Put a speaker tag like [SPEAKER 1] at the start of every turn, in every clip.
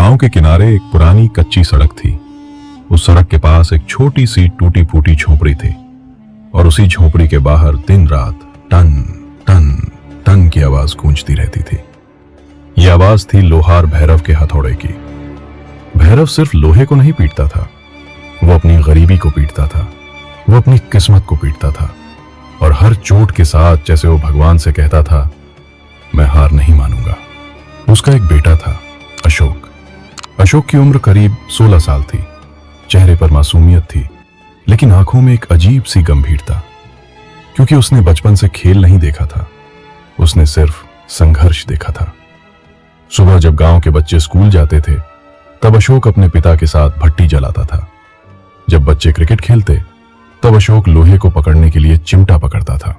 [SPEAKER 1] गांव के किनारे एक पुरानी कच्ची सड़क थी। उस सड़क के पास एक छोटी सी टूटी फूटी झोपड़ी थी और उसी झोपड़ी के बाहर दिन रात टन टन टन की आवाज गूंजती रहती थी। यह आवाज थी लोहार भैरव के हथौड़े की। भैरव सिर्फ लोहे को नहीं पीटता था, वो अपनी गरीबी को पीटता था, वो अपनी किस्मत को पीटता था। और हर चोट के साथ जैसे वो भगवान से कहता था, मैं हार नहीं मानूंगा। उसका एक बेटा था, अशोक। अशोक की उम्र करीब 16 साल थी। चेहरे पर मासूमियत थी, लेकिन आंखों में एक अजीब सी गंभीरता, क्योंकि उसने बचपन से खेल नहीं देखा था, उसने सिर्फ संघर्ष देखा था। सुबह जब गांव के बच्चे स्कूल जाते थे, तब अशोक अपने पिता के साथ भट्टी जलाता था। जब बच्चे क्रिकेट खेलते, तब अशोक लोहे को पकड़ने के लिए चिमटा पकड़ता था।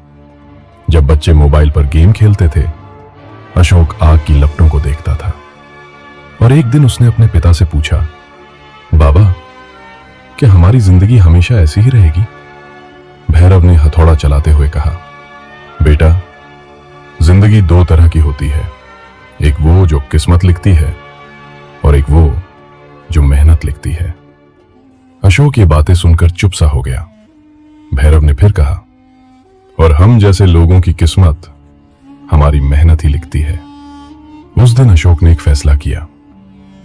[SPEAKER 1] जब बच्चे मोबाइल पर गेम खेलते थे, अशोक आग की लपटों को देखता था। और एक दिन उसने अपने पिता से पूछा, बाबा, क्या हमारी जिंदगी हमेशा ऐसी ही रहेगी? भैरव ने हथौड़ा चलाते हुए कहा, बेटा, जिंदगी दो तरह की होती है, एक वो जो किस्मत लिखती है और एक वो जो मेहनत लिखती है। अशोक ये बातें सुनकर चुप सा हो गया। भैरव ने फिर कहा, और हम जैसे लोगों की किस्मत हमारी मेहनत ही लिखती है। उस दिन अशोक ने एक फैसला किया।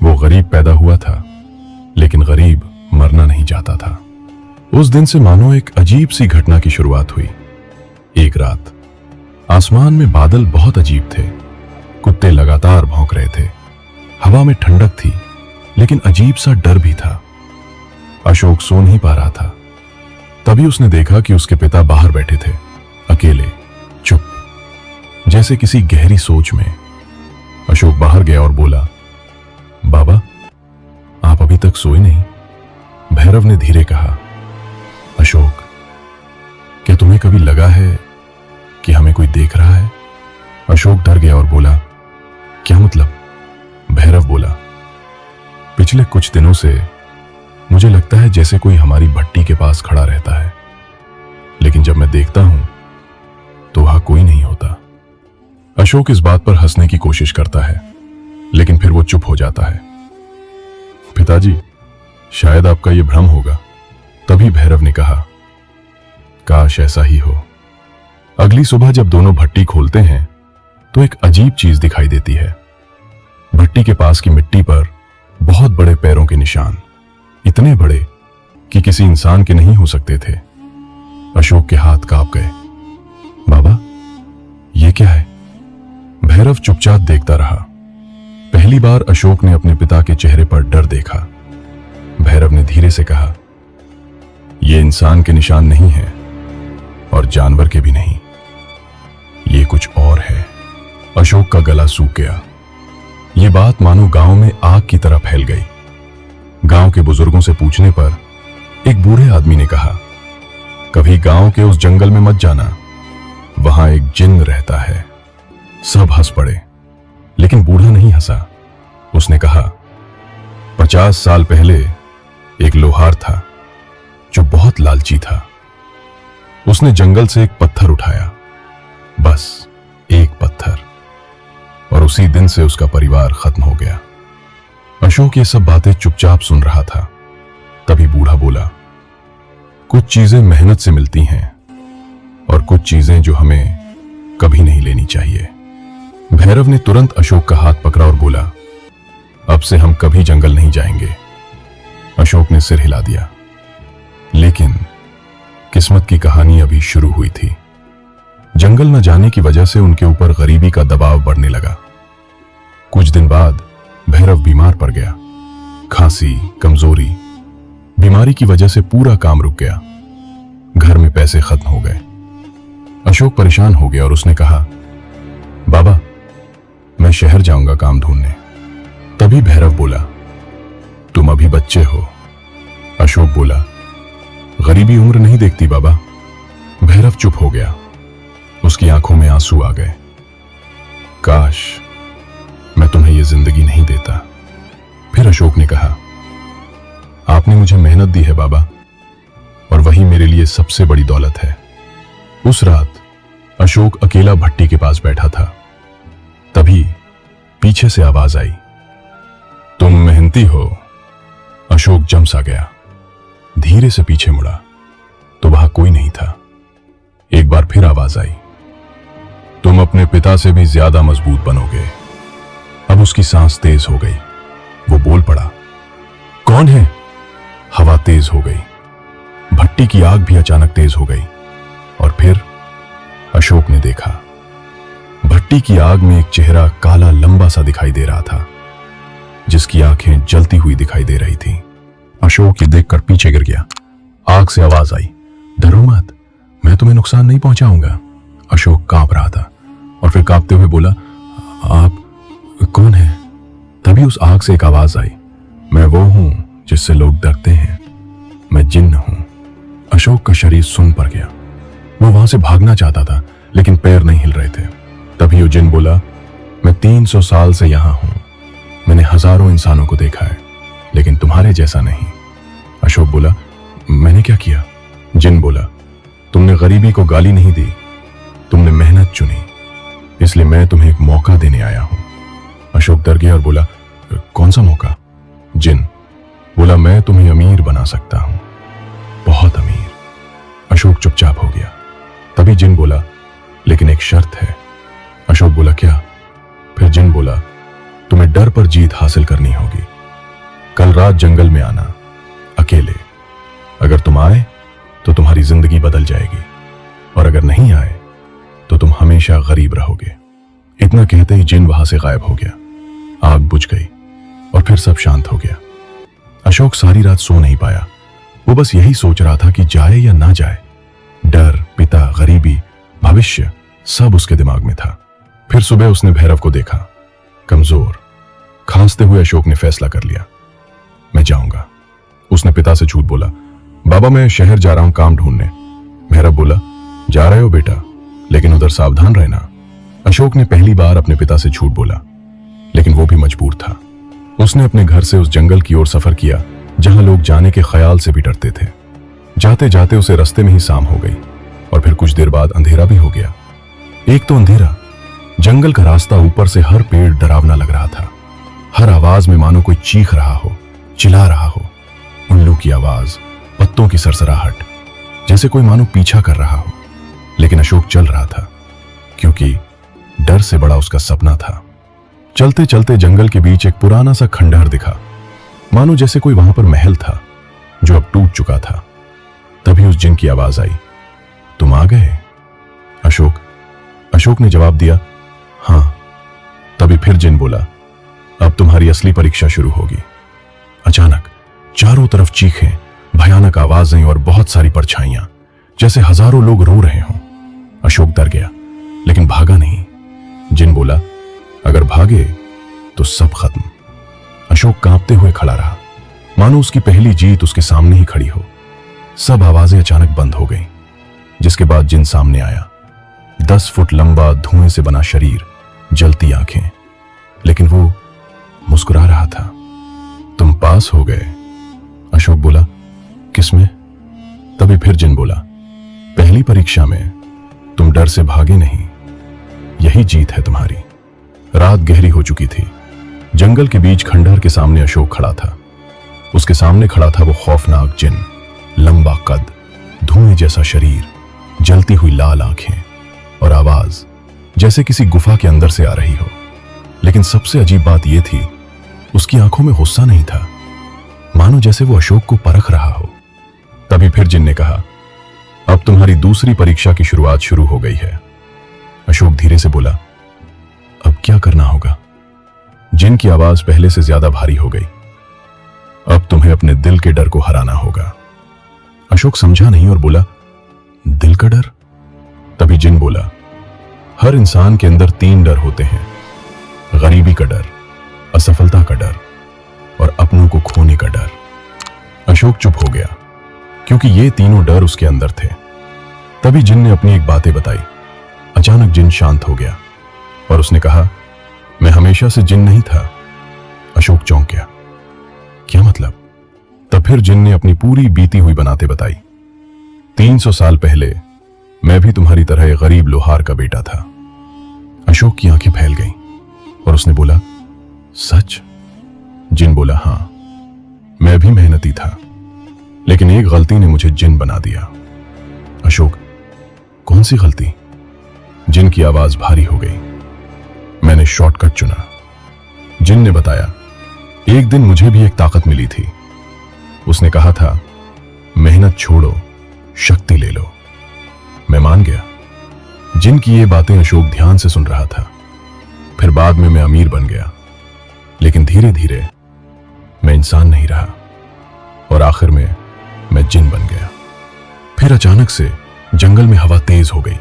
[SPEAKER 1] वो गरीब पैदा हुआ था, लेकिन गरीब मरना नहीं चाहता था। उस दिन से मानो एक अजीब सी घटना की शुरुआत हुई। एक रात आसमान में बादल बहुत अजीब थे, कुत्ते लगातार भौंक रहे थे, हवा में ठंडक थी, लेकिन अजीब सा डर भी था। अशोक सो नहीं पा रहा था। तभी उसने देखा कि उसके पिता बाहर बैठे थे, अकेले, चुप, जैसे किसी गहरी सोच में। अशोक बाहर गया और बोला, बाबा, आप अभी तक सोए नहीं? भैरव ने धीरे कहा, अशोक, क्या तुम्हें कभी लगा है कि हमें कोई देख रहा है? अशोक डर गया और बोला, क्या मतलब? भैरव बोला, पिछले कुछ दिनों से मुझे लगता है जैसे कोई हमारी भट्टी के पास खड़ा रहता है, लेकिन जब मैं देखता हूं तो वहां कोई नहीं होता। अशोक इस बात पर हंसने की कोशिश करता है, लेकिन फिर वो चुप हो जाता है। पिताजी, शायद आपका यह भ्रम होगा। तभी भैरव ने कहा, काश ऐसा ही हो। अगली सुबह जब दोनों भट्टी खोलते हैं, तो एक अजीब चीज दिखाई देती है। भट्टी के पास की मिट्टी पर बहुत बड़े पैरों के निशान, इतने बड़े कि किसी इंसान के नहीं हो सकते थे। अशोक के हाथ कांप गए। बाबा, ये क्या है? भैरव चुपचाप देखता रहा। पहली बार अशोक ने अपने पिता के चेहरे पर डर देखा। भैरव ने धीरे से कहा, यह इंसान के निशान नहीं है और जानवर के भी नहीं, ये कुछ और है। अशोक का गला सूख गया। यह बात मानो गांव में आग की तरह फैल गई। गांव के बुजुर्गों से पूछने पर एक बूढ़े आदमी ने कहा, कभी गांव के उस जंगल में मत जाना, वहां एक जिन्न रहता है। सब हंस पड़े, लेकिन बूढ़ा नहीं हंसा। उसने कहा, 50 साल पहले एक लोहार था जो बहुत लालची था। उसने जंगल से एक पत्थर उठाया, बस एक पत्थर, और उसी दिन से उसका परिवार खत्म हो गया। अशोक ये सब बातें चुपचाप सुन रहा था। तभी बूढ़ा बोला, कुछ चीजें मेहनत से मिलती हैं और कुछ चीजें जो हमें कभी नहीं लेनी चाहिए। भैरव ने तुरंत अशोक का हाथ पकड़ा और बोला, अब से हम कभी जंगल नहीं जाएंगे। अशोक ने सिर हिला दिया। लेकिन किस्मत की कहानी अभी शुरू हुई थी। जंगल न जाने की वजह से उनके ऊपर गरीबी का दबाव बढ़ने लगा। कुछ दिन बाद भैरव बीमार पड़ गया। खांसी, कमजोरी, बीमारी की वजह से पूरा काम रुक गया। घर में पैसे खत्म हो गए। अशोक परेशान हो गया और उसने कहा, बाबा, मैं शहर जाऊंगा काम ढूंढने। तभी भैरव बोला, तुम अभी बच्चे हो। अशोक बोला, गरीबी उम्र नहीं देखती बाबा। भैरव चुप हो गया। उसकी आंखों में आंसू आ गए। काश मैं तुम्हें यह जिंदगी नहीं देता। फिर अशोक ने कहा, आपने मुझे मेहनत दी है बाबा, और वही मेरे लिए सबसे बड़ी दौलत है। उस रात अशोक अकेला भट्टी के पास बैठा था। तभी पीछे से आवाज आई, तुम मेहनत जानती हो, अशोक जम सा गया। धीरे से पीछे मुड़ा तो वहां कोई नहीं था। एक बार फिर आवाज आई, तुम अपने पिता से भी ज्यादा मजबूत बनोगे। अब उसकी सांस तेज हो गई। वो बोल पड़ा, कौन है? हवा तेज हो गई। भट्टी की आग भी अचानक तेज हो गई। और फिर अशोक ने देखा, भट्टी की आग में एक चेहरा काला लंबा सा दिखाई दे रहा था, जिसकी आंखें जलती हुई दिखाई दे रही थीं। अशोक ये देखकर पीछे गिर गया। आग से आवाज आई, डरो मत, मैं तुम्हें नुकसान नहीं पहुंचाऊंगा। अशोक कांप रहा था और फिर कांपते हुए बोला, आप कौन है? तभी उस आग से एक आवाज आई, मैं वो हूं जिससे लोग डरते हैं, मैं जिन्न हूं। अशोक का शरीर सुन पड़ गया। वो वहां से भागना चाहता था, लेकिन पैर नहीं हिल रहे थे। तभी वो जिन्न बोला, मैं 300 साल से यहां हूं। मैंने हजारों इंसानों को देखा है, लेकिन तुम्हारे जैसा नहीं। अशोक बोला, मैंने क्या किया? जिन्न बोला, तुमने गरीबी को गाली नहीं दी, तुमने मेहनत चुनी, इसलिए मैं तुम्हें एक मौका देने आया हूं। अशोक डर गया और बोला, कौन सा मौका? जिन्न बोला, मैं तुम्हें अमीर बना सकता हूं, बहुत अमीर। अशोक चुपचाप हो गया। तभी जिन्न बोला, लेकिन एक शर्त है। अशोक बोला, क्या? फिर जिन्न बोला, तुम्हें डर पर जीत हासिल करनी होगी। कल रात जंगल में आना, अकेले। अगर तुम आए तो तुम्हारी जिंदगी बदल जाएगी, और अगर नहीं आए तो तुम हमेशा गरीब रहोगे। इतना कहते ही जिन्न वहां से गायब हो गया। आग बुझ गई और फिर सब शांत हो गया। अशोक सारी रात सो नहीं पाया। वो बस यही सोच रहा था कि जाए या ना जाए। डर, पिता, गरीबी, भविष्य, सब उसके दिमाग में था। फिर सुबह उसने भैरव को देखा, कमजोर। खांसते हुए अशोक ने फैसला कर लिया, मैं जाऊंगा। उसने पिता से झूठ बोला, बाबा मैं शहर जा रहा हूं काम ढूंढने। भैरव बोला, जा रहे हो बेटा, लेकिन उधर सावधान रहना। अशोक ने पहली बार अपने पिता से झूठ बोला, लेकिन वो भी मजबूर था। उसने अपने घर से उस जंगल की ओर सफर किया जहां लोग जाने के ख्याल से भी डरते थे। जाते जाते उसे रास्ते में ही शाम हो गई और फिर कुछ देर बाद अंधेरा भी हो गया। एक तो अंधेरा, जंगल का रास्ता ऊपर से हर पेड़ डरावना लग रहा था। हर आवाज में मानो कोई चीख रहा हो, चिल्ला रहा हो। उल्लू की आवाज, पत्तों की सरसराहट, जैसे कोई मानो पीछा कर रहा हो। लेकिन अशोक चल रहा था, क्योंकि डर से बड़ा उसका सपना था। चलते चलते जंगल के बीच एक पुराना सा खंडहर दिखा, मानो जैसे कोई वहां पर महल था जो अब टूट चुका था। तभी उस जिन्न की आवाज आई, तुम आ गए? अशोक ने जवाब दिया, हां। तभी फिर जिन्न बोला, अब तुम्हारी असली परीक्षा शुरू होगी। अचानक चारों तरफ चीखें, भयानक आवाजें और बहुत सारी परछाइयां, जैसे हजारों लोग रो रहे हों। अशोक डर गया, लेकिन भागा नहीं। जिन्न बोला, अगर भागे तो सब खत्म। अशोक कांपते हुए खड़ा रहा, मानो उसकी पहली जीत उसके सामने ही खड़ी हो। सब आवाजें अचानक बंद हो गईं, जिसके बाद जिन्न सामने आया। 10 फुट लंबा, धुएं से बना शरीर, जलती आंखें, लेकिन वो मुस्कुरा रहा था। तुम पास हो गए। अशोक बोला, किसमें? तभी फिर जिन्न बोला, पहली परीक्षा में तुम डर से भागे नहीं, यही जीत है तुम्हारी। रात गहरी हो चुकी थी। जंगल के बीच खंडहर के सामने अशोक खड़ा था। उसके सामने खड़ा था वो खौफनाक जिन्न, लंबा कद, धुएं जैसा शरीर, जलती हुई लाल आंखें और आवाज जैसे किसी गुफा के अंदर से आ रही हो। लेकिन सबसे अजीब बात यह थी, उसकी आंखों में गुस्सा नहीं था, मानो जैसे वो अशोक को परख रहा हो। तभी फिर जिन्न ने कहा, अब तुम्हारी दूसरी परीक्षा की शुरुआत शुरू हो गई है। अशोक धीरे से बोला, अब क्या करना होगा? जिन्न की आवाज पहले से ज्यादा भारी हो गई। अब तुम्हें अपने दिल के डर को हराना होगा। अशोक समझा नहीं और बोला, दिल का डर? तभी जिन्न बोला, हर इंसान के अंदर 3 डर होते हैं, गरीबी का डर, असफलता का डर और अपनों को खोने का डर। अशोक चुप हो गया, क्योंकि ये तीनों डर उसके अंदर थे। तभी जिन्न ने अपनी एक बातें बताई। अचानक जिन्न शांत हो गया और उसने कहा, मैं हमेशा से जिन्न नहीं था। अशोक चौंक गया, क्या मतलब? तब फिर जिन्न ने अपनी पूरी बीती हुई बातें बताई। 300 साल पहले मैं भी तुम्हारी तरह एक गरीब लोहार का बेटा था। अशोक की आंखें फैल गईं और उसने बोला, सच? जिन बोला, हाँ मैं भी मेहनती था, लेकिन एक गलती ने मुझे जिन बना दिया। अशोक, कौन सी गलती? जिन की आवाज भारी हो गई। मैंने शॉर्टकट चुना। जिन ने बताया, एक दिन मुझे भी एक ताकत मिली थी। उसने कहा था, मेहनत छोड़ो, शक्ति ले लो। मैं मान गया। जिन की ये बातें अशोक ध्यान से सुन रहा था। फिर बाद में मैं अमीर बन गया, लेकिन धीरे धीरे मैं इंसान नहीं रहा और आखिर में मैं जिन बन गया। फिर अचानक से जंगल में हवा तेज हो गई,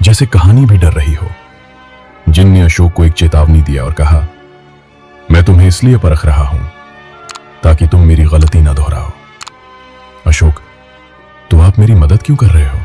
[SPEAKER 1] जैसे कहानी भी डर रही हो। जिन ने अशोक को एक चेतावनी दिया और कहा, मैं तुम्हें इसलिए परख रहा हूं ताकि तुम मेरी गलती ना दोहराओ। अशोक, तो आप मेरी मदद क्यों कर रहे हो?